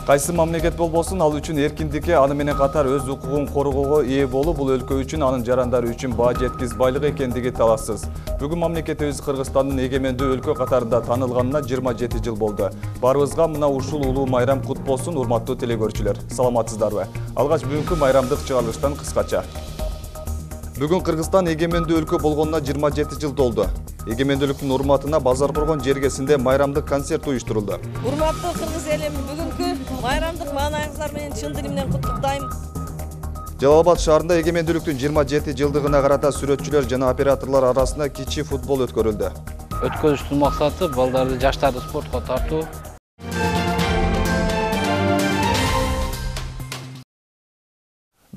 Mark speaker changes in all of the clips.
Speaker 1: Кайсы мамлекет болбосун, ал үчүн эркиндикке аны менен катар өз укугун коргоого ээ болуу бул өлкө үчүн, анын жарандары үчүн баа жеткизбайлык экендиги талашсыз. Бүгүн мамлекетибиз Кыргызстандын эгемендүү өлкө катарында таанылганына 27 жыл болду. Баарыбызга мына ушул улуу майрам кут болсун, урматтуу телекөрүүчүлөр. Саламатсыздарбы? Алгач бүгүнкү майрамдык чыгарылыштан кыскача. Бүгүн Кыргызстан эгемендүү өлкө болгонуна 27 жыл толду. Эгемендүүлүктүн урматына Базар Коргон жергесинде майрамдык концерт уюштурулду.
Speaker 2: Урматтуу кыргыз элим, бүгүнкү майрамдык маанайыңыздар менен чын дилим менен куттуктайм.
Speaker 1: Жалал-Абад шаарында эгемендүүлүктүн 27 жылдыгына карата сүрөтчүлөр жана операторлор арасында кичи футбол өткөрүлдү.
Speaker 3: Өткөрүштүн максаты балдарды, жаштарды спортко тартуу.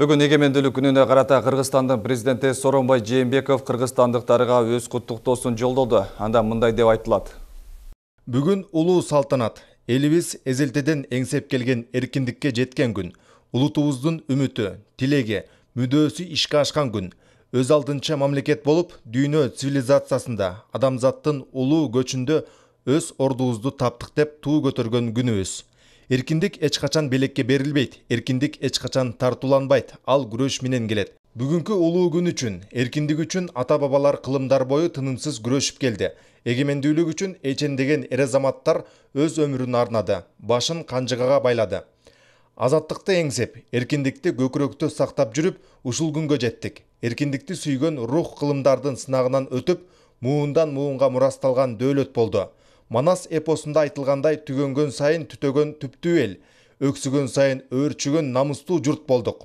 Speaker 1: Бүгүн эгемендүүлүк күнүнө карата Кыргызстандын президенти Сооронбай Жээнбеков кыргызстандыктарга өз куттуктоосун жолдоду. Анда мындай деп айтылат.
Speaker 4: Бүгүн улуу салтанат, элибиз эзелтеден эңсеп келген эркиндикке жеткен күн. Улутубуздун үмүтү, тилеги, мүдөөсү ишке ашкан күн. Өз алдынча мамлекет болуп, дүйнө цивилизациясында, адамзаттын улуу көчүндө өз ордубузду таптык деп туу көтөргөн күнүбүз. Эркиндик эч качан белекке берилбейт, эркиндик эч качан тартууланбайт, ал күрөш менен келет. Бүгүнкү улуу күн үчүн, эркиндик үчүн ата-бабалар кылымдар бою тынымсыз күрөшүп келди. Эгемендүүлүк үчүн эчендеген эр азаматтар өз өмүрүн арнады, башын канжыгага байлады. Азаттыкты эңсеп, эркиндикти көкүрөктө сактап жүрүп, ушул күнгө жеттик. Эркиндикти сүйгөн рух кылымдардын сынагынан өтүп, муундан муунга мурасталган дөөлөт болду. Манас эпосунда айтылгандай, түгөнгөн сайын түтөгөн түптүү эл, өксүгөн сайын өөрчүгөн намыстуу журт болдук.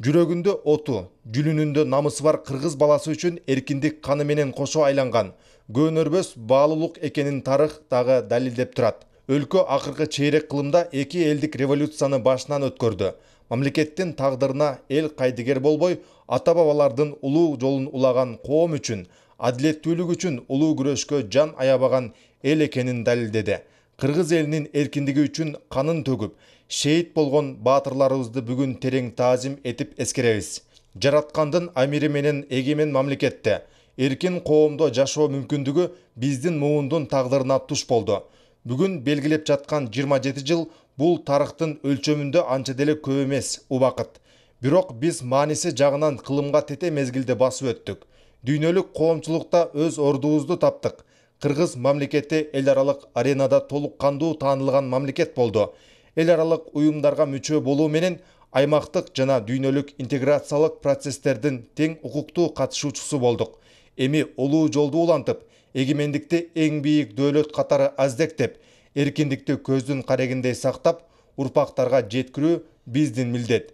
Speaker 4: Жүрөгүндө оту, жүлүнүндө намысы бар кыргыз баласы үчүн эркиндик каны менен кошо айланган, көөнөрбөс баалуулук экенин тарых дагы далилдеп турат. Өлкө акыркы чейрек кылымда 2 элдик революцияны башынан өткөрдү. Мамлекеттин тагдырына эл кайдыгер болбой, ата-бабалардын улуу жолун улаган коом үчүн, адилеттүүлүк үчүн улуу күрөшкө жан аябаган эл экенин далилдеди. Кыргыз элинин эркиндиги үчүн канын төгүп, шейит болгон баатырларыбызды бүгүн терең таазим этип эскеребиз. Жараткандын амири менен эгемен мамлекетте эркин коомдо жашоо мүмкүндүгү биздин муундун тагдырына туш болду. Бүгүн белгилеп жаткан 27 жыл бул тарыхтын өлчөмүндө анча деле көп эмес убакыт. Бирок биз мааниси жагынан кылымга тете мезгилде басып өттүк. Дүйнөлүк коомчулукта өз ордубузду таптык. Кыргыз мамлекети эл аралык аренада толук кандуу таанылган мамлекет болду. Эл аралык уюмдарга мүчө болуу менен аймактык жана дүйнөлүк интеграциялык процесстердин тең укуктуу катышуучусу болдук. Эми улуу жолду улантып, эгемендикти эң бийик дөөлөт катары аздектеп, эркиндикти көздүн карегиндей сактап, урпактарга жеткирүү биздин милдет.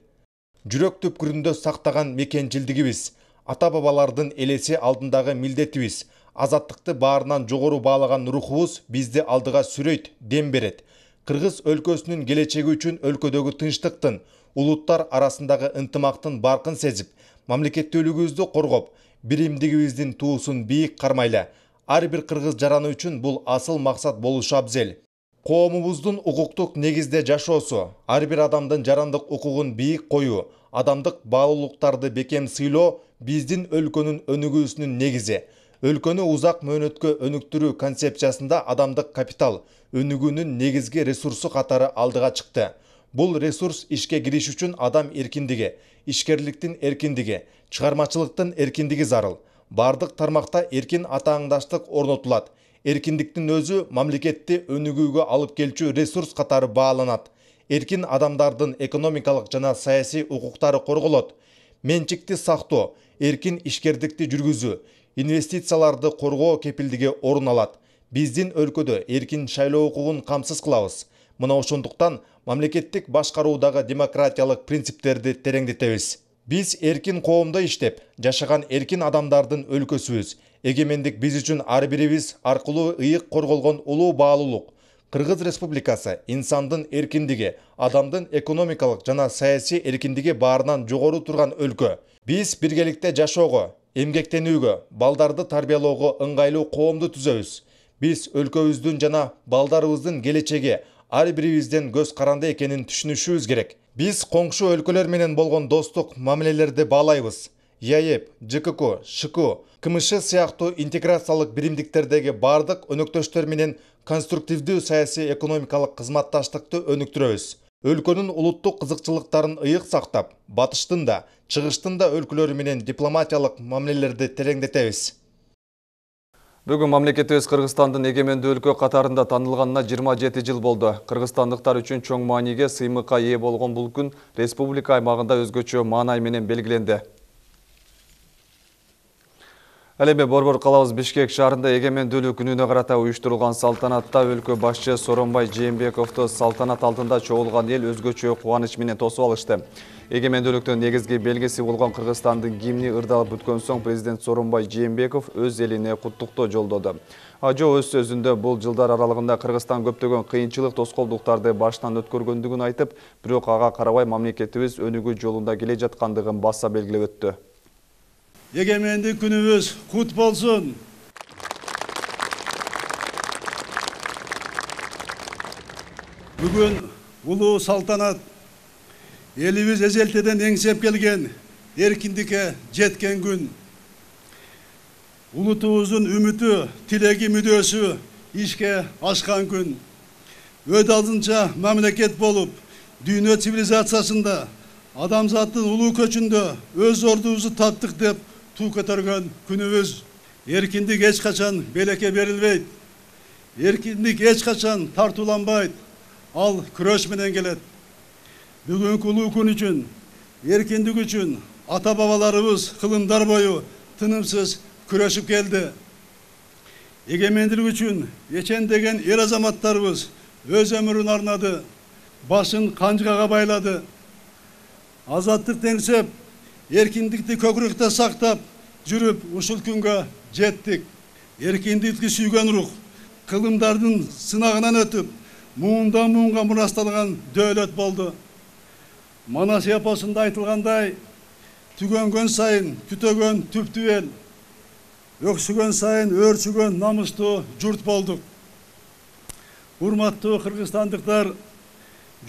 Speaker 4: Жүрөк түпкүрүндө сактаган мекенчилдигибиз, ата-бабалардын элеси алдындагы милдетибиз, азаттыкты баарынан жогору баалаган рухубуз бизди алдыга сүрөйт, дем берет. Кыргыз өлкөсүнүн келечеги үчүн өлкөдөгү тынчтыктын, улуттар арасындагы ынтымактын баркын сезип, мамлекеттүүлүгүбүздү коргоп, биримдигибиздин туусун бийик кармайлы. Ар бир кыргыз жараны үчүн бул асыл максат болушу абзел. Коомубуздун укуктук негизде жашоосу, ар бир адамдын жарандык укугун бийик коюу, адамдык баалуулуктарды бекем сыйлоо биздин өлкөнүн өнүгүүсүнүн негизи. Өлкөнү узак мөөнөткө өнүктүрүү концепциясында адамдык капитал өнүгүүнүн негизги ресурсу катары алдыга чыкты. Бул ресурс ишке кириш үчүн адам эркиндиги, ишкерликтин эркиндиги, чыгармачылыктын эркиндиги зарыл. Бардык тармакта эркин атааңдаштык орнотулат. Эркиндиктин өзү мамлекетти өнүгүүгө алып келчү ресурс катары бааланат. Эркин адамдардын экономикалык жана саясий укуктары корголот. Менчикти сактоо, эркин ишкердикти жүргүзүү, инвестицияларды коргоо кепилдиги орун алат. Биздин өлкөдө эркин шайлоо укугун камсыз кылабыз. Мына ошондуктан мамлекеттик башкаруудагы демократиялык принциптерди тереңдетебиз. Биз эркин коомдо иштеп, жашаган эркин адамдардын өлкөсүбүз. Эгемендик биз үчүн ар бирибиз аркылуу ыйык корголгон улуу баалуулук. Кыргыз Республикасы инсандын эркиндиги, адамдын экономикалык жана саясий эркиндиги баарынан жогору турган өлкө. Биз биргеликте жашоого, эмгектенүүгө, балдарды тарбиялоого ыңгайлуу коомду түзөбүз. Биз өлкөбүздүн жана балдарыбыздын келечеги ар бирибизден көз каранды экенин түшүнүшүбүз керек. Биз коңшу өлкөлөр менен болгон достук мамилелерди баалайбыз. ЯЭП, ЖКК, ШК, КМШ сыяктуу интеграциялык биримдиктердеги бардык өнөктөштөр менен конструктивдүү саясий экономикалык кызматташтыкты өнүктүрөбүз. өлкөнүн улуттук кызыкчылыктарын ыйык сактап, батыштын да, чыгыштын да өлкөлөрү менен дипломатиялык мамилелерди тереңдетебиз.
Speaker 1: Бүгін мамлекетибиз Кыргызстандын эгемендүү өлкө катарында танылганына 27 жыл болду. Кыргызстандыктар үчүн чоң мааниге сыймыкка ээ болгон бул күн республика аймагында өзгөчө маанай менен белгиленди. Ал эми Борбор калабыз Бишкек шаарында эгемендүүлүк күнүнө карата уюштурулган салтанатта өлкө башчы Сооронбай Жээнбековду салтанат алдында чогулган эл өзгөчө кубаныч менен тосуп алышты. Эгемендүүлүктүн негизги белгиси болгон Кыргызстандын гимни ырдалып бүткөн соң президент Сооронбай Жээнбеков өз элине куттуктоо жолдоду. Ажо өз сөзүндө бул жылдар аралыгында Кыргызстан көптөгөн кыйынчылык тоскоолдуктарды баштан өткөргөндүгүн айтып, бирок ага карабай мамлекетибиз өнүгүү жолунда келе жаткандыгын баса белгилеп өттү.
Speaker 5: Егемендік күнүбүз кут болсун. Бүгүн улуу салтанат элибиз эзелтеден эңсеп келген эркиндикке жеткен күн. Улутубуздун үмүтү, тилеги, мүдөөсү ишке ашкан күн. Өт алдынча мамлекет болуп, дүйнө цивилизациясында адамзаттын улуу көчүндө өз ордубузду таптык деп туу көтөргөн күнүбүз. Эркиндик эч качан белекке берилбейт. Эркиндик эч качан тартууланбайт. Ал күрөш менен келет. Бүгүнкү улуу күн үчүн, эркиндик үчүн ата бабаларыбыз кылымдар бою тынымсыз күрөшүп келди. Эгемендүүлүк үчүн эчендеген эр азаматтарыбыз өз өмүрүн арнады, башын канжыгага байлады. Азаттык теңсеп, эркиндикти көкүрөктө сактап жүрүп ушул күнгө жеттик. Эркиндикти сүйгөн рух кылымдардын сынагынан өтүп, муундан муунга мурасталган дөөлөт болду. Манас эпосунда айтылгандай, түгөнгөн сайын күтөгөн түптүү эл, өксүгөн сайын өөрчүгөн намыстуу журт болдук. Урматтуу кыргызстандыктар,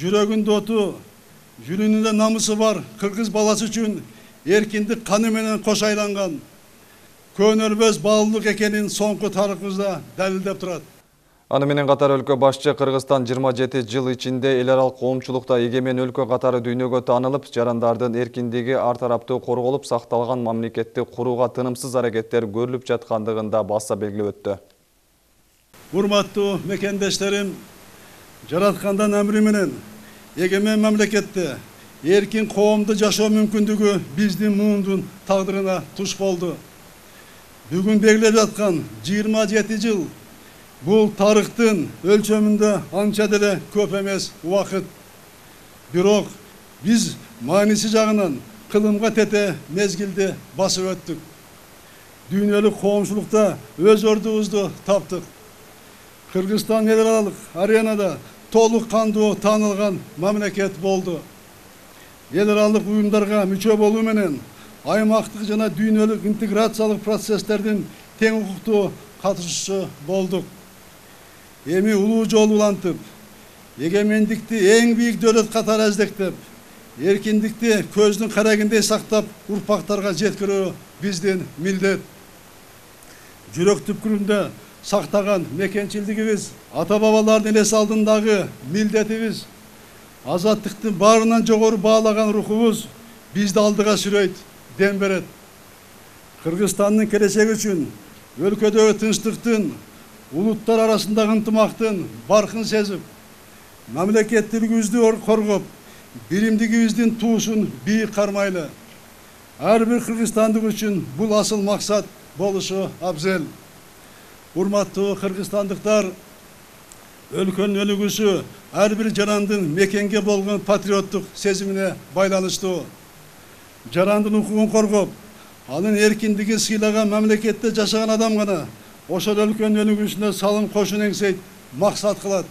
Speaker 5: жүрөгүндө оту, жүрүнүндө намысы бар кыргыз баласы үчүн эркиндик каны менен кош айланган көнөлбөс баалуулук экенин соңку тарыхыбызда далилдеп турат.
Speaker 1: Аны менен катар өлкө башчы Кыргызстан 27 жыл ичинде эл аралык коомчулукта эгемен өлкө катары дүйнөгө таанылып, жарандардын эркиндиги ар тараптуу корголуп сакталган мамлекетти курууга тынымсыз аракеттер көрүлүп жаткандыгын да баса белгилеп өттү.
Speaker 5: Урматтуу мекендештерим, жараткандан эмри менен эгемен мамлекетте эркин коомду жашоо мүмкүндүгү биздин муундун тагдырына туш болду. Бүгүн белгилеп жаткан 27 жыл бул тарыхтын өлчөмүндө анча деле көп эмес убакыт. Бирок биз мааниси жагынан кылымга тете мезгилди басып өттүк. Дүйнөлүк коомчулукта өз ордубузду таптык. Кыргызстан эл аралык аренада толук кандуу таанылган мамлекет болду. Эл аралык уюмдарга мүчө болуу менен аймактык жана дүйнөлүк интеграциялык процесстердин тең укуктуу катышуучусу болдук. Эми улуу жол улантып, эгемендикти эң бийик дөөлөт катары эздектеп, эркиндикти көздүн карагындей сактап, урпактарга жеткирүү биздин милдет. Жүрөк түпкүрүндө сактаган мекенчилдигибиз, ата бабалардын элес алдындагы милдетибиз, азаттыктын баарынан жогору баалаган рухубуз бизди алдыга сүрөйт, дем берет. Кыргызстандын келечеги үчүн өлкөдөгү тынчтыктын, улуттар арасындагы ынтымактын баркын сезип, мамлекеттүүлүгүбүздү коргоп, биримдигибиздин туусун бийик кармайлы. Ар бир кыргызстандык үчүн бул асыл максат болушу абзел. Урматтуу кыргызстандыктар, өлкөнүн өнүгүүсү ар бир жарандын мекенге болгон патриоттук сезимине байланыштуу. Жарандын укугун коргоп, анын эркиндигин сыйлаган мамлекетте жашаган адам гана ошол өлкөнүн өнүгүүсүнө салым кошууну эңсейт, максат кылат.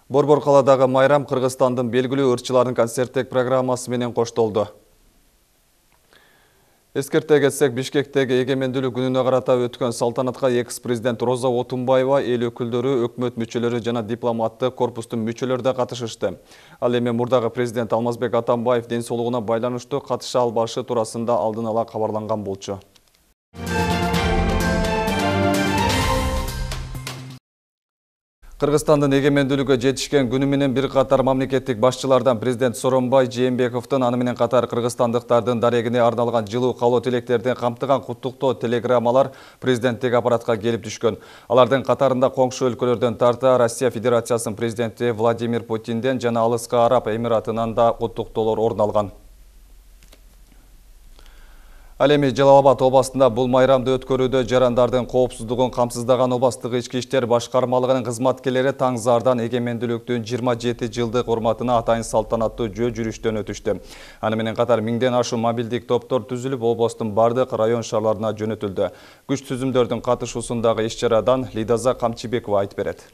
Speaker 1: Борбор калаадагы майрам Кыргызстандын белгилүү ырчыларынын концерттик программасы менен коштолду. Эскерте кетсек, Бишкектеги эгемендүүлүк күнүнө карата өткөн салтанатка экс-президент Роза Отунбаева, эл өкүлдөрү, өкмөт мүчөлөрү жана дипломаттык корпустун мүчөлөрү да катышышты. Ал эми мурдагы президент Алмазбек Атамбаев ден соолугуна байланыштуу катыша албашы туурасында алдын ала кабарланган болчу. Кыргызстандын эгемендүүлүккө жетишкен күнү менен бир катар мамлекеттик башчылардан президент Сооронбай Жээнбековдун аны менен катар кыргызстандыктардын дарегине арналган жылуу каалоо тилектерден камтыган куттуктоо телеграммалар президенттик аппаратка келип түшкөн. Алардын катарында коңшу өлкөлөрдөн тарта Россия Федерациясынын президенти Владимир Путинден жана Алыскы Араб Эмиратынан да куттуктоолор орун алган. Ал эми Жалал Абад областында бул майрамды өткөрүүдө жарандардын коопсуздугун камсыздаган областык ички иштер башкармалыгынын кызматкерлери Таңзаардан эгемендүүлүктүн 27 жылдык урматына атайын салтанаттуу жөө жүрүштөн өтүштү. Аны менен катар миңден ашуун мобилдик топтор түзүлүп, областын бардык район шаарларына жөнөтүлдү. Күч түзүмдөрдүн катышуусундагы иш-чарадан Лидаза Камчыбекова айтып берет.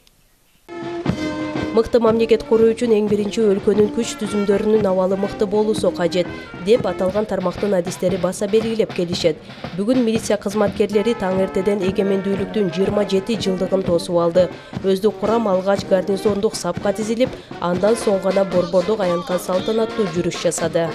Speaker 6: Мыкты мамлекет куруу үчүн эң биринчи өлкөнүн күч түзүмдөрүнүн абалы мыкты болуусу кажет деп аталган тармактын адистери баса белгилеп келишет. Бүгүн милиция кызматкерлери таң эртеден эгемендүүлүктүн 27 жылдыгын тосуп алды. Өздүк курам алгач гарнизондук сапка тизилип, андан соң гана борбордук аянткан салтанаттуу жүрүш жасады.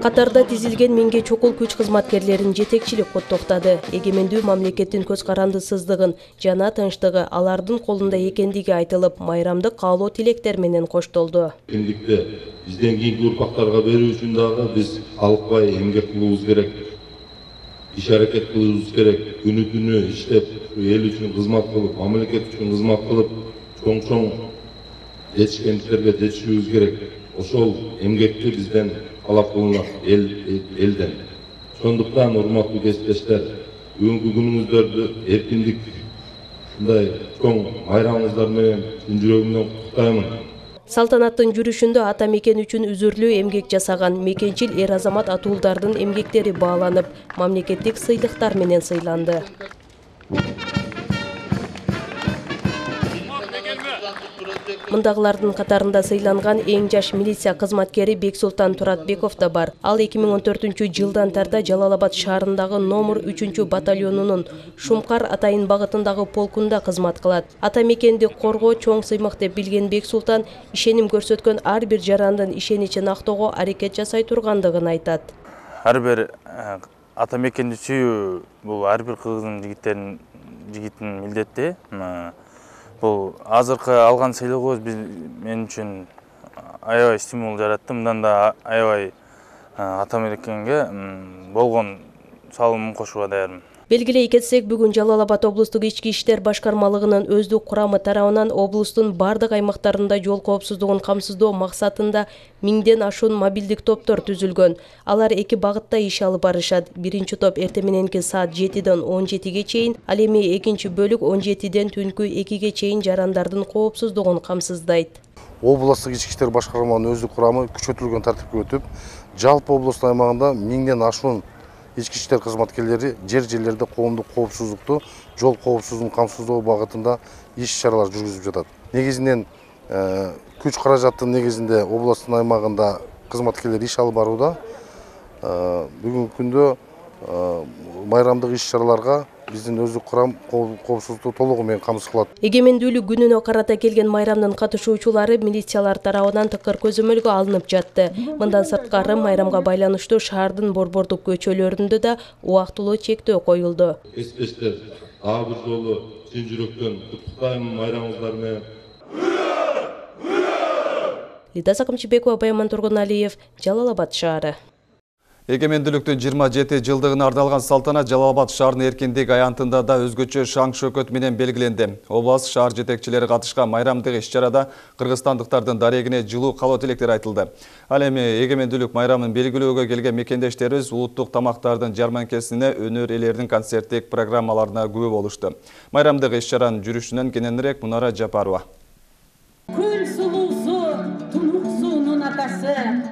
Speaker 6: Катарда тизилген миңге чокул күч кызматкерлерин жетекчилик коттоктады. Эгемендүү мамлекеттин көз карандысыздыгын жана тынчтыгы алардын колунда экендиги айтылып, майрамдык каалоо тилектер менен коштолду.
Speaker 7: Эркиндикти бизден кийинки урпактарга берүү үчүн дагы биз алыкпай эмгек кылуубуз керек. Иш аракет кылуубуз керек. Күнү-түнү иштеп, эл үчүн кызмат кылып, мамлекет үчүн кызмат кылып, чоң-чоң жетишкендиктерге жетишүүбүз керек. Ошол эмгекти бизден талап кылынат элден. Сондуктан урматтуу кесиптештер, бүгүнкү күнүңүздөрдү эркиндик ушундай чоң майрамыңыздар менен чын жүрөгүмдөн куттуктаймын.
Speaker 6: Салтанаттын жүрүшүндө ата мекен үчүн үзүрлүү эмгек жасаган мекенчил эр-азамат атуулдардын эмгектери бааланып, мамлекеттик сыйлыктар менен сыйланды. Мындагылардын катарында сыйланган эң жаш милиция кызматкери Бексултан Туратбеков да бар. Ал 2014-жылдан тарта Жалал Абад шаарындагы номер 3 батальонунун Шумкар атайын багытындагы полкунда кызмат кылат. Ата мекенди коргоо чоң сыймык деп билген Бексултан ишеним көрсөткөн ар бир жарандын ишеничин актоого аракет жасай тургандыгын айтат.
Speaker 8: Ар бир ата мекенди сүйүү бул ар бир кыргыздын жигитинин милдети. Бұл азыркы алган сыйлыгыбыз мен үчүн аябай стимул жаратты. Мындан да аябай ата мекенге болгон салымымды кошууга даярмын.
Speaker 6: Белгилей кетсек, бүгүн Жалал Абад облустук ички иштер башкармалыгынын өздүк курамы тарабынан облустун бардык аймактарында жол коопсуздугун камсыздоо максатында миңден ашуун мобилдик топтор түзүлгөн. Алар эки багытта иш алып барышат. Биринчи топ эртең мененки саат 7ден 17ге чейин, ал эми экинчи бөлүк 17ден түнкү 2ге чейин жарандардын коопсуздугун камсыздайт.
Speaker 9: Облустук ички иштер башкармалыгынын өздүк курамы күчөтүлгөн тартипке өтүп, жалпы облустун аймагында миңден ашуун ички иштер кызматкерлери жерлерде коомдук коопсуздукту, жол коопсуздугун камсыздоо багытында иш-чаралар жүргүзүп жатат. Негизинен күч каражаттын негизинде областтын аймагында кызматкерлер иш алып барууда. Бүгүнкү күндө майрамдык иш-чараларга биздин өздүк курам коопсуздукту толугу менен камсыз кылат.
Speaker 6: Эгемендүүлүк күнүнө карата келген майрамдын катышуучулары милициялар тарабынан тыкыр көзөмөлгө алынып жатты. Мындан сырткары майрамга байланыштуу шаардын борбордук көчөлөрүндө да убактылуу чектөө коюлду.
Speaker 7: Кесиптештер, дагы бир жолу чын жүрөктөн куттуктаймын майрамыңыздар менен.
Speaker 6: Лидаза Камчыбекова, Байман Тургуналиев, Жалал Абад шаары.
Speaker 1: Эгемендүүлүктүн 27 жылдыгына ардалган салтанат Жалал Абад шаарынын эркиндик аянтында да өзгөчө шаң шөкөт менен белгиленди. Област шаар жетекчилери катышкан майрамдык иш-чарада кыргызстандыктардын дарегине жылуу каалоо тилектер айтылды. Ал эми эгемендүүлүк майрамын белгилөөгө келген мекендештерибиз улуттук тамактардын жарманкесине, өнөр ээлеринин концерттик программаларына күбө болушту. Майрамдык иш-чаранын жүрүшүнөн кененирээк Мунара Жапарова.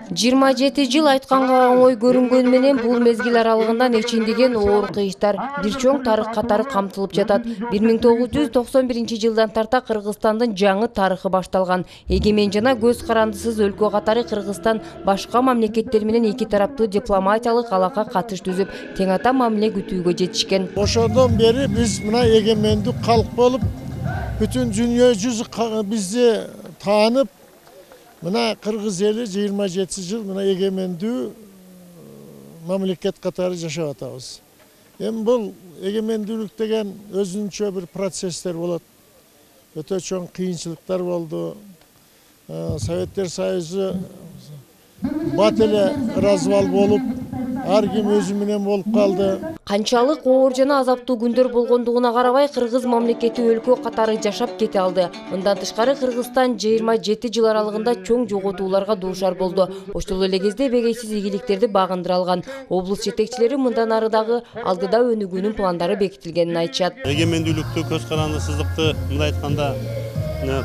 Speaker 10: 27 жыл айтканга оңой көрүнгөнү менен бул мезгил аралыгында нечиндеген оор кыйыштар, бир чоң тарых катары камтылып жатат. 1991 жылдан тарта Кыргызстандын жаңы тарыхы башталган. Эгемен жана көз карандысыз өлкө катары Кыргызстан башка мамлекеттер менен эки тараптуу дипломатиялык алака катыш түзүп, тең ата мамиле күтүүгө жетишкен.
Speaker 11: Ошондон бери биз мына эгемендүү калк болуп, бүтүн дүйнө жүзү бизди таанып, мына Кыргыз эли 27 жыл мына эгемендүү мамлекет катары жашап атабыз. Эми бул эгемендүүлүк деген өзүнчө бир процесстер болот. Өтө чоң кыйынчылыктар болду. Советтер Союзу бат эле развал болуп, ар ким өзү менен болуп калды.
Speaker 10: Канчалык оор жана азаптуу күндөр болгондугуна карабай, кыргыз мамлекети өлкө катары жашап кете алды. Мындан тышкары Кыргызстан 27 жыл аралыгында чоң жоготууларга дуушар болду. Ошол эле кезде эбегейсиз ийгиликтерди багындыра алган. Облус жетекчилери мындан ары дагы алдыда өнүгүүнүн пландары бекитилгенин айтышат.
Speaker 12: Эгемендүүлүктү, көз карандысыздыкты мындай айтканда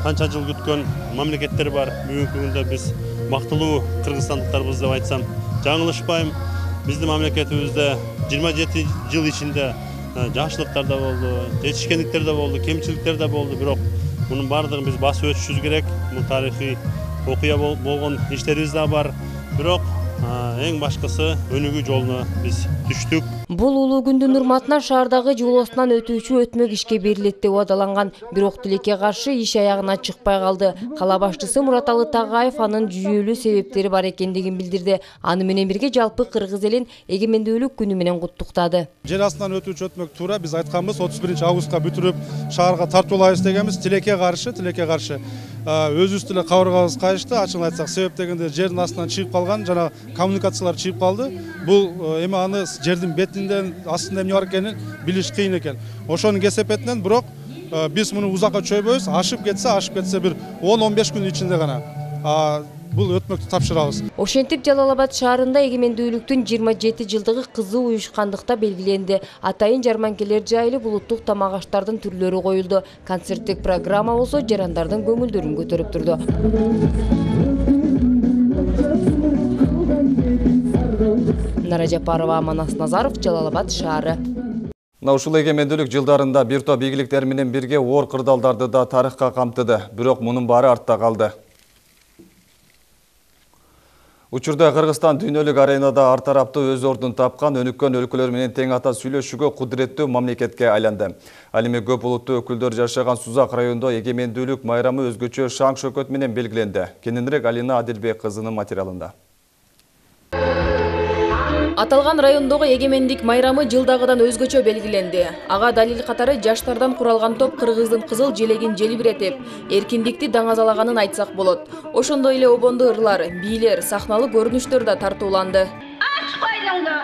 Speaker 12: канча жыл күткөн мамлекеттер бар. Бүгүнкү күндө биз мактылуу кыргызстандыктарбыз деп айтсам жаңылышпайм. Биздин мамлекетибизде 27 жыл ичинде жакшылыктар да болду, жетишкендиктер да болду, кемчиликтер да болду, бирок мунун баардыгын биз басып өтүшүбүз керек. Бул тарыхый окуя болгон иштерибиз да бар. Бирок эң башкысы өнүгүү жолуна биз түштүк.
Speaker 10: Бул улуу күндүн урматына шаардагы жол остунан өтүүчү өтмөк ишке берилет деп убадаланган. Бирок тилекке каршы иш аягына чыкпай калды. Кала башчысы Мураталы Тагаев анын жүйөлүү себептери бар экендигин билдирди. Аны менен бирге жалпы кыргыз элин эгемендүүлүк күнү менен куттуктады.
Speaker 5: Жер астынан өтүүчү өтмөк туура биз айтканбыз 31 августка бүтүрүп шаарга тартуулайбыз дегенбиз. Тилекке каршы өзүбүз деле кабыргабыз кайышты. Ачыгын айтсак, себеп дегенде жердин астынан чыгып калган, жана коммуникациялар чыгып калды. Бул эми аны жердин бетинден астында эмне бар экенин билиш кыйын экен. Ошонун кесепетинен бирок биз муну узакка чөйбөйбүз. Ашып кетсе бир 10-15 күн ичинде гана бул өтмөктү тапшырабыз.
Speaker 10: Ошентип Жалал-Абад шаарында эгемендүүлүктүн 27 жылдыгы кызуу уюшкандыкта белгиленди. Атайын жарманкелер жайылып, улуттук тамак аштардын түрлөрү коюлду. Концерттик программа болсо жарандардын көңүлдөрүн көтөрүп турду. Нара Жапарова, Манас Назаров, Жалал-Абад шаары.
Speaker 1: Ушул эгемендүүлүк жылдарында бир топ ийгиликтер менен бирге оор кырдаалдарды да тарыхка камтыды. Бирок мунун баары артта калды. Учурда Кыргызстан дүйнөлүк аренада ар тараптуу өз ордун тапкан, өнүккөн өлкөлөр менен тең ата сүйлөшүүгө кудуреттүү мамлекетке айланды. Ал эми көп улуттуу өкүлдөр жашаган Сузак районунда эгемендүүлүк майрамы өзгөчө шаң шөкөт менен белгиленди. Кененирээк Алина Адилбек кызынын материалында.
Speaker 13: Аталган райондогу эгемендик майрамы жылдагыдан өзгөчө белгиленди. Ага далил катары жаштардан куралган топ кыргыздын кызыл желегин желбиретип, эркиндикти даңазалаганын айтсак болот. Ошондой эле обондо ырлар, бийлер, сахналык көрүнүштөр да тартууланды.
Speaker 14: Ач койдуңду,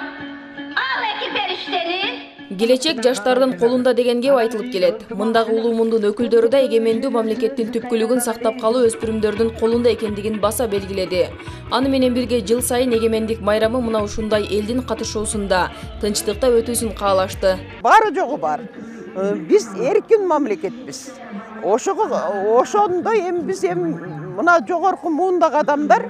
Speaker 14: ал эки периштени.
Speaker 13: Келечек жаштардын колунда деген кеп айтылып келет. Мындагы улуу мундун өкүлдөрү да эгемендүү мамлекеттин түпкүлүгүн сактап калуу өспүрүмдөрдүн колунда экендигин баса белгиледи. Аны менен бирге жыл сайын эгемендик майрамы мына ушундай элдин катышуусунда тынчтыкта өтүүсүн каалашты.
Speaker 15: Бары жогу бар. Биз эркин мамлекетпиз. Ошондой эми биз мына жогорку муундагы адамдар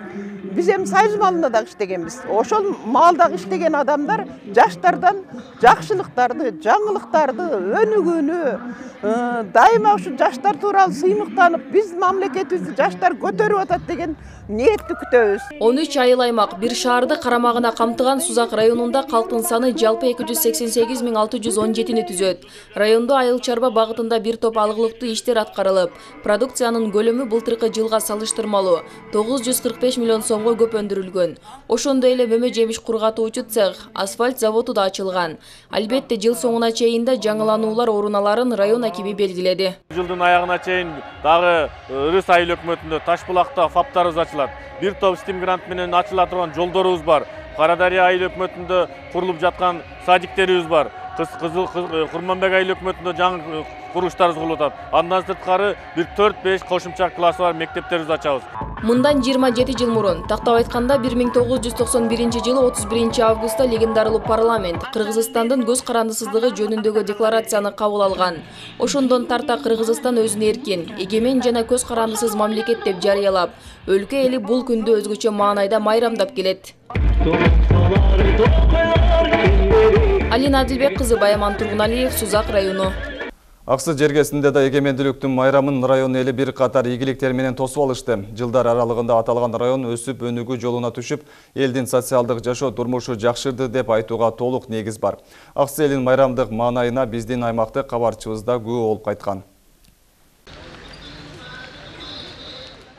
Speaker 15: биз союз малында да иштегенбиз. Ошол малда иштеген адамдар жаштардан жакшылыктарды, жаңылыктарды, өнүгүүнү, дайыма ушу жаштар тууралуу сыймыктанып, биз мамлекетибизди жаштар көтөрүп атат деген ниетти күтөбүз.
Speaker 13: 13 айыл аймак бир шаарды карамагына камтыган Сузак районунда калктын саны жалпы 288.617-ни түзөт. Райондо айыл чарба багытында бир топ алгылыктуу иштер аткарылып, продукциянын көлөмү былтыркы жылга салыштырмалуу 945 миллион сомго көп өндүрүлгөн. Ошондой эле мөмө жемиш кургатуучу цех, асфальт заводу да ачылган. Албетте жыл соңуна чейин да жаңылануулар орун аларын район акими белгиледи.
Speaker 8: Жылдын аягына чейин дагы Ырыс айыл өкмөтүндө Ташбулакта фаптарыбыз ачылат. Бир топ стим грант менен ачыла турган жолдорубуз бар. Карадария айыл өкмөтүндө курулуп жаткан садиктерибиз бар. Курманбек айыл өкмөтүндө жаңы курулуштарыбыз курулуп атат. Андан сырткары бир 4-5 кошумча классы бар мектептерибизди ачабыз.
Speaker 13: Мындан 27 жыл мурун, тактап айтканда 1991-жылы 31 августта легендарлуу парламент Кыргызстандын көз карандысыздыгы жөнүндөгү декларацияны кабыл алган. Ошондон тарта Кыргызстан өзүн эркин, эгемен жана көз карандысыз мамлекет деп жарыялап, өлкө эли бул күндү өзгөчө маанайда майрамдап келет. Алина Адилбек кызы, Баяман Тургуналиев, Сузак району.
Speaker 1: Аксы жергесинде да эгемендүүлүктүн майрамын район эли бир катар ийгиликтер менен тосуп алышты. Жылдар аралыгында аталган район өсүп өнүгүү жолуна түшүп, элдин социалдык жашоо турмушу жакшырды деп айтууга толук негиз бар. Аксы элин майрамдык маанайына биздин аймактык кабарчыбыз да күбө болуп кайткан.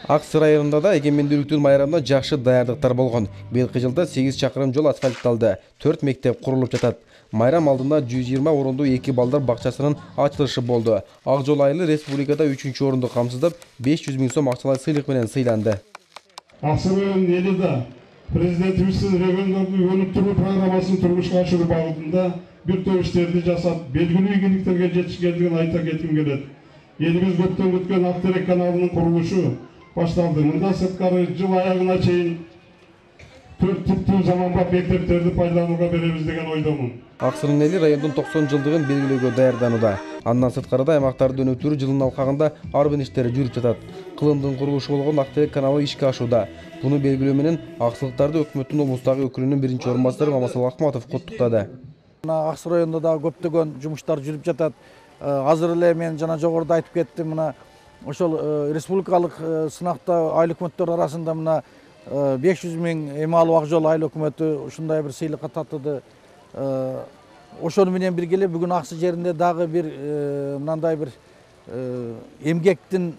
Speaker 16: Аксы районунда да эгемендүүлүктүн майрамына жакшы даярдыктар болгон. Быйылкы жылда 8 чакырым жол асфальтталды, 4 мектеп курулуп жатат. Майрам алдында 120 орындуу 2 балдар бакчасынын ачылышы болду. Ак жол айылы республикада 3-чү орунду камсыздап 500 000 сом акчалай сыйлык менен сыйланды.
Speaker 17: Аксу районунун элиде президентибиздин региондорду өнүктүрүү программасын турмушка ашыруу багытында бир топ иштерди жасап, белгилүү ийгиликтерге жетишкендигин айта кетким келет. Элибиз көптөн күткөн Ак терек каналынын курулушу башталды. Мындан сырткары жыл аягына чейин 4 типтүү заманбап мектептерди пайдаланууга беребиз деген ойдомун.
Speaker 16: Аксырын эли райондун 90 жылдыгын белгилөөгө даярданууда. Андан сырткары да аймактарды өнүктүрүү жылынын алкагында ар бир иштери жүрүп жатат. Кылымдын курулушу болгон Ак терек каналы ишке ашууда. Буну белгилөө менен аксылыктарды өкмөттүн облустагы өкүлүнүн биринчи орун басары Мамасал Акматов куттуктады.
Speaker 18: Аксу районунда да көптөгөн жумуштар жүрүп жатат. Азыр эле мен жана жогоруда айтып кеттим, мына ошол республикалык сынакта айыл өкмөттөр арасында мына 500 000 эми алып Ак жол айыл өкмөтү ушундай бир сыйлыкка тартылды. Ошону менен бирге эле бүгүн Аксы жеринде дагы бир мындай бир эмгектин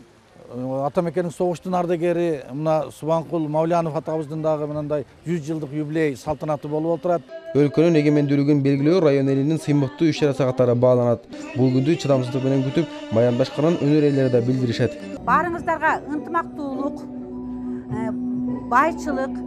Speaker 18: ата мекенин согуштун ардагери мына Субанкул Мавлянов атабыздын дагы мындай 100 жылдык юбилей салтанаты болуп отурат.
Speaker 16: Өлкөнүн эгемендүүлүгүн белгилөө район элинин сыймыктуу иш-чарасы катары бааланат. Бул күндү чыдамсыздык менен күтүп, майрамдашканын өнөр ээлери да билдиришет.
Speaker 19: Барыңыздарга ынтымактуулук, байчылык,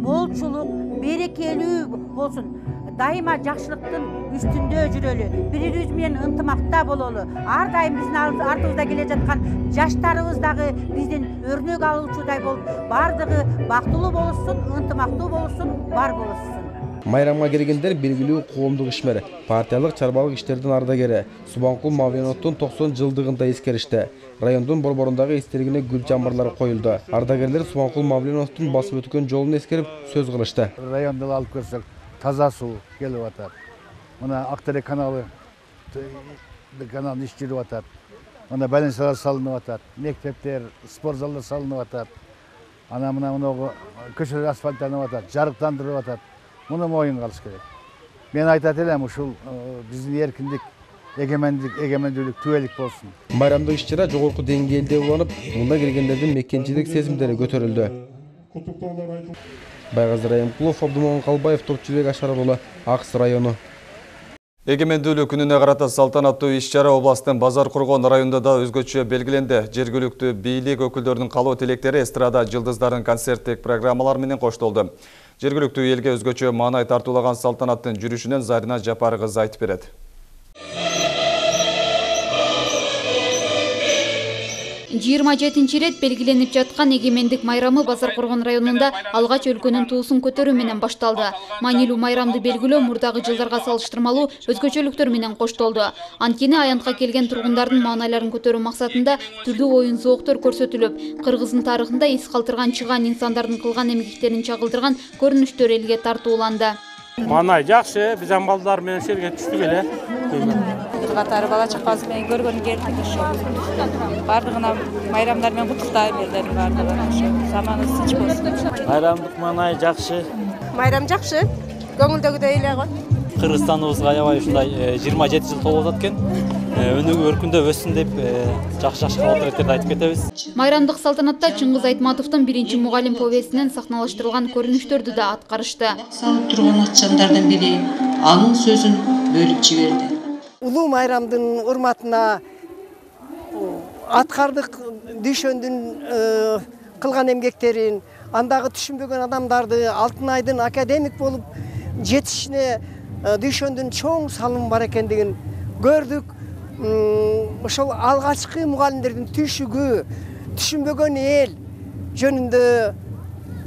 Speaker 19: молчулук, берекелүү болсун. Дайыма жакшылыктын үстүндө жүрөлү, бири-бирибиз менен ынтымакта бололу. Ар дайым биздин артыбызда келе жаткан жаштарыбыз дагы биздин өрнөк алуучудай болуп, бардыгы бактылуу болушсун, ынтымактуу болушсун, бар болушсун.
Speaker 16: Майрамга келгендер белгилүү коомдук ишмер, партиялык чарбалык иштердин ардагери Субанкул Мавлановдун 90 жылдыгын да эскеришти. Райондун борборундагы эстелигине гүл жамбарлар коюлду. Ардагерлер Субанкул Мавлановдун басып өткөн жолун эскерип сөз кылышты.
Speaker 18: Районду алып көрсөк, таза суу келип атат. Мына Ак терек каналын иш жүрүп атат. Мына больницалар салынып атат, мектептер, спорт залдар салынып атат. Ана мына көчөлөр асфальттанып атат, жарыктандырылып атат. Муну моюнга алыш керек. Мен айтат элем, ушул биздин эркиндик, эгемендүүлүк түбөлүк болсун.
Speaker 16: Майрамдык иш-чара жогорку деңгээлде уланып, мында келгендердин мекенчилик сезимдери көтөрүлдү. Байгазы Райымкулов, Абдымомун Калбаев, Топчубек Ашаров, Аксы району.
Speaker 1: Эгемендүүлүк күнүнө карата салтанаттуу иш-чара областтын Базар Кургон районунда да өзгөчө белгиленди. Жергиликтүү бийлик өкүлдөрүнүн калоо тилектери эстрада жылдыздардын концерттик программалар менен коштолду. Жергиликтүү элге өзгөчө маанай тартуулаган салтанаттын жүрүшүнөн Зарина Жапары кызы айтып берет.
Speaker 20: 27 рет белгиленип жаткан эгемендик майрамы Базар Кургон районунда алгач өлкөнүн туусун көтөрүү менен башталды. Маанилүү майрамды белгилөө мурдагы жылдарга салыштырмалуу өзгөчөлүктөр менен коштолду. Анткени аянтка келген тургундардын маанайларын көтөрүү максатында түрдүү оюн зооктор көрсөтүлүп, Кыргыздын тарыхында эс калтырган чыгаан инсандардын кылган эмгектерин чагылдырган көрүнүштөр элге тартууланды.
Speaker 21: Маанай жакшы, биз балдар менен шерге түштүк эле.
Speaker 22: Катары бала чакабыз менен көргөнү келдик ошо. Бардыгына майрамдар менен куттуктайм элдердин бардыгын ошо. Заманыбыз тынч болсун.
Speaker 21: Майрамдык маанай жакшы.
Speaker 22: Майрам жакшы. Көңүлдөгүдөй эле го.
Speaker 21: Кыргызстаныбызга аябай ушундай 27 жыл толуп атат экен. Өнүгүү өркүндө өссүн деп жакшы каалоотторду айтып кетебиз.
Speaker 20: Майрамдык салтанатта Чыңгыз Айтматовдун биринчи мугалим повестинен сахналаштырылган көрүнүштөрдү да аткарышты.
Speaker 23: Салып турган атчандардын бири анын сөзүн бөлүп жиберди.
Speaker 24: Улуу майрамдын урматына аткардык дүйшөндүн кылган эмгектерин, андагы түшүнбөгөн адамдарды Алтын айдын академик болуп жетишине дүйшөндүн чоң салымы бар экендигин көрдүк. Ошол алгачкы мугалимдердин түйшүгү, түшүнбөгөн эл жөнүндө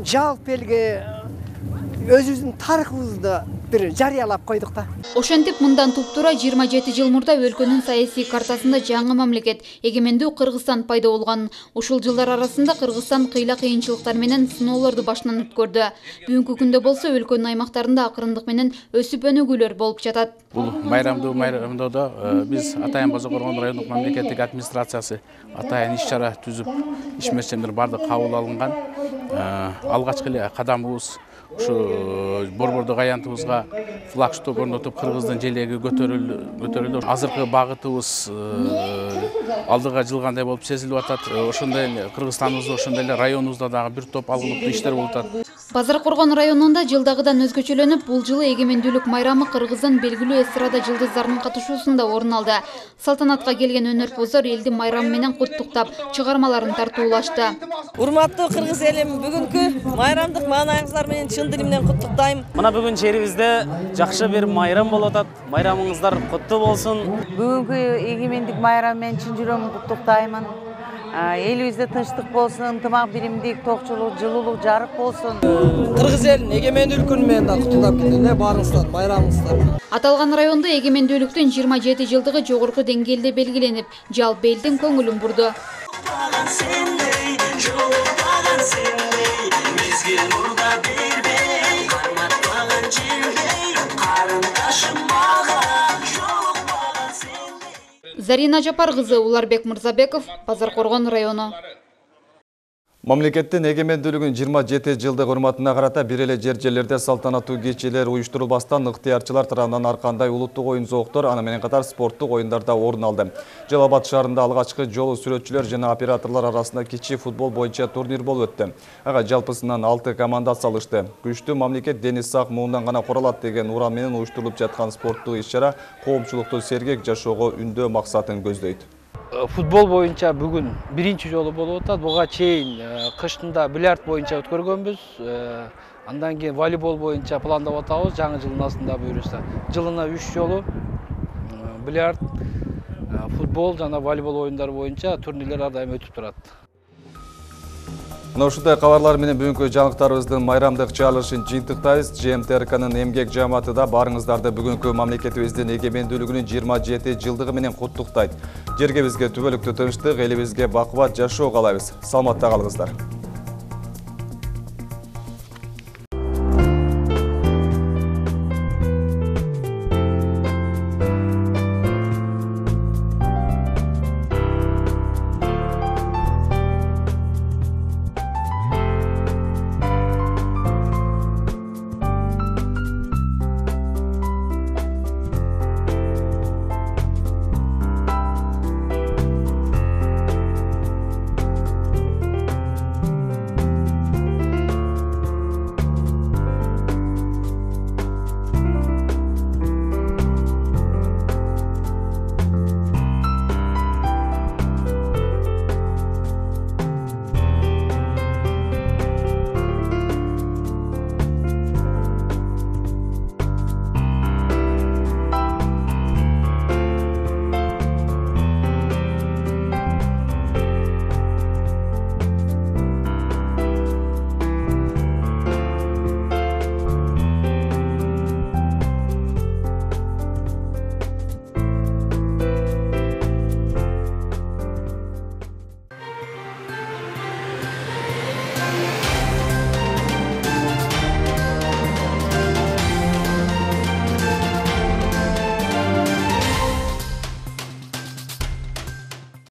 Speaker 24: жалпы элге өзүбүздүн тарыхыбызды бир жарыялап койдук да.
Speaker 20: Ошентип мындан туптура 27 жыл мурда өлкөнүн саясий картасында жаңы мамлекет эгемендүү Кыргызстан пайда болгон. Ушул жылдар арасында Кыргызстан кыйла кыйынчылыктар менен сыноолорду башынан өткөрдү. Бүгүнкү күндө болсо өлкөнүн аймактарында акырындык менен өсүп өнүгүүлөр болуп жатат.
Speaker 25: Бул майрамдоодо биз Атайын Базар Кургон райондук мамлекеттик администрациясы атайын иш-чара түзүп, ишмерчемдер бардык кабыл алынган. Алгачкы эле кадамыбыз ушу борбордук аянтыбызга флагшток орнотуп Кыргыздын желеги көтөрүлдү. Азыркы багытыбыз алдыга жылгандай болуп сезилип атат. Ошондой эле Кыргызстаныбызда, ошондой эле районубузда дагы бир топ алгылыктуу иштер болуп атат.
Speaker 20: Базаркоргон районунда жылдагыдан өзгөчөлөнүп, бул жылы эгемендүүлүк майрамы кыргыздын белгилүү эстрада жылдыздарынын катышуусунда орун алды. Салтанатка келген өнөрпоздор элди майрам менен куттуктап, чыгармаларын тартуулашты.
Speaker 2: Урматтуу кыргыз элим, бүгүнкү майрамдык маанайыңыздар менен чын дилим менен куттуктайм.
Speaker 21: Мына бүгүн жерибизде жакшы бир майрам болуп атат. Майрамыңыздар куттуу болсун.
Speaker 3: Бүгүнкү эгемендик майрам менен чын жүрөгүмдөн куттуктаймын. Элибизде тынчтык болсун, ынтымак, биримдик, токчулук, жылуулук жарык болсун.
Speaker 2: Кыргыз элин эгемендүүлүк күнү менен да куттуктап кетели баарыңыздар, майрамыңыздар.
Speaker 20: Аталган райондо эгемендүүлүктүн 27 жылдыгы жогорку деңгээлде белгиленип, жалпы элдин көңүлүн бурду. Зарина Жапар кызы, Уларбек Мырзабеков, Базаркоргон району.
Speaker 1: Мамлекеттин эгемендүүлүгүнүн 27 жылдык урматына карата бир эле жерлерде салтанаттуу кечелер уюштурулбастан ыктыярчылар тарабынан ар кандай улуттук оюн зооктор, аны менен катар спорттук оюндарда орун алды. Жалал Абад шаарында алгачкы жолу сүрөтчүлөр жана операторлор арасында кичи футбол боюнча турнир болуп өттү. Ага жалпысынан 6 команда салышты. Күчтүү мамлекет дени сак муундан гана коралат деген уран менен уюштурулуп жаткан спорттук иш-чара коомчулукту сергек жашоого үндөө максатын көздөйт.
Speaker 18: Футбол боюнча бүгүн биринчи жолу болуп атат. Буга чейин кыштында бильярд боюнча өткөргөнбүз. Андан кийин волейбол боюнча пландап атабыз. Жаңы жылдын астында буюрса. Жылына 3 жолу бильярд, футбол жана волейбол оюндары боюнча турнирлер ар дайым өтүп турат.
Speaker 1: Мына ушундай кабарлар менен бүгүнкү жаңылыктарыбыздын майрамдык чыгарылышын жыйынтыктайбыз. ЖМТРКнын эмгек жамааты да баарыңыздарды бүгүнкү мамлекетибиздин эгемендүүлүгүнүн 27 жылдыгы менен куттуктайт. Жерге бизге түбөлүктүү тынчтык, элибизге бакубат жашоо каалайбыз. Саламатта калыңыздар.